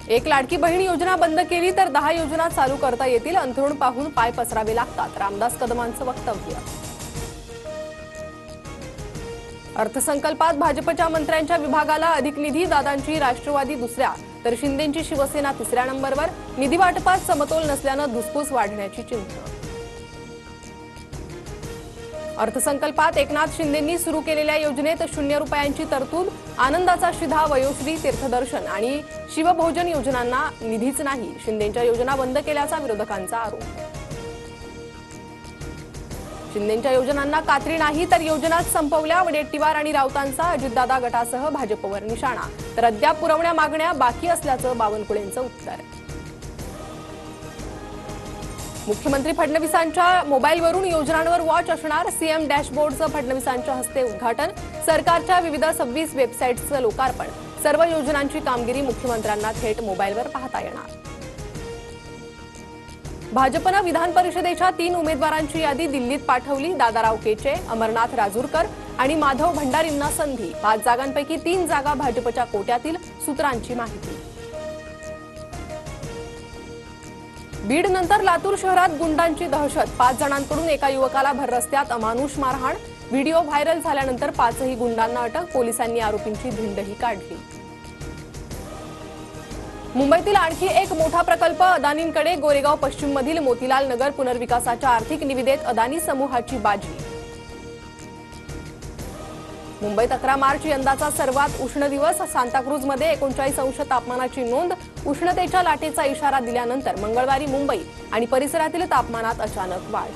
एक लाडकी बहीण योजना बंद केली तर 10 योजना चालू करता येतील, अंथरूण पाहून पाय पसरावे लागतात, रामदास कदमांचं वक्तव्य. अर्थसंकल्पात भाजपच्या मंत्र्यांच्या विभागाला अधिक निधी, दादांची राष्ट्रवादी दुसऱ्या तर शिंदेंची शिवसेना तिसऱ्या नंबरवर. निधी वाटपात समतोल नसल्यानं धुसफूस वाढण्याची चिंता. अर्थसंकल्पात एकनाथ शिंदेंनी सुरू केलेल्या योजनेत 0 रुपयांची तरतूद. आनंदाचा शिधा, वयोश्री, तीर्थदर्शन आणि शिवभोजन योजनांना निधीच नाही. शिंदेंच्या योजना बंद केल्याचा विरोधकांचा आरोप. शिंदेंच्या योजनांना कात्री नाही तर योजनाच संपवल्या. वडेट्टीवार आणि राऊतांचा अजितदादा गटासह भाजपवर निशाणा. तर अद्याप पुरवण्या मागण्या बाकी असल्याचं बावनकुळेंचं उत्तर. मुख्यमंत्री फडणवीसांच्या मोबाईलवरून योजनांवर वॉच असणार. सीएम डॅशबोर्डचं फडणवीसांच्या हस्ते उद्घाटन. सरकारच्या विविध 26 वेबसाईट्सचं लोकार्पण. सर्व योजनांची कामगिरी मुख्यमंत्र्यांना थेट मोबाईलवर पाहता येणार. भाजपनं विधान परिषदेच्या 3 उमेदवारांची यादी दिल्लीत पाठवली. दादाराव केचे, अमरनाथ राजूरकर आणि माधव भंडारींना संधी. 5 जागांपैकी 3 जागा भाजपच्या कोट्यातील, सूत्रांची माहिती. बीड नंतर लातूर शहरात गुंडांची दहशत. 5 जणांकडून एका युवकाला भर रस्त्यात अमानुष मारहाण. व्हिडिओ व्हायरल झाल्यानंतर 5ही गुंडांना अटक. पोलिसांनी आरोपींची धिंडही काढली. मुंबईतील आणखी एक मोठा प्रकल्प अदानींकडे. गोरेगाव पश्चिममधील मोतीलाल नगर पुनर्विकासाच्या आर्थिक निविदेत अदानी समूहाची बाजी. मुंबईत 11 मार्च यंदाचा सर्वात उष्ण दिवस. सांताक्रूजमध्ये 39 अंश तापमानाची नोंद. उष्णतेच्या लाटेचा इशारा दिल्यानंतर मंगळवारी मुंबई आणि परिसरातील तापमानात अचानक वाढ.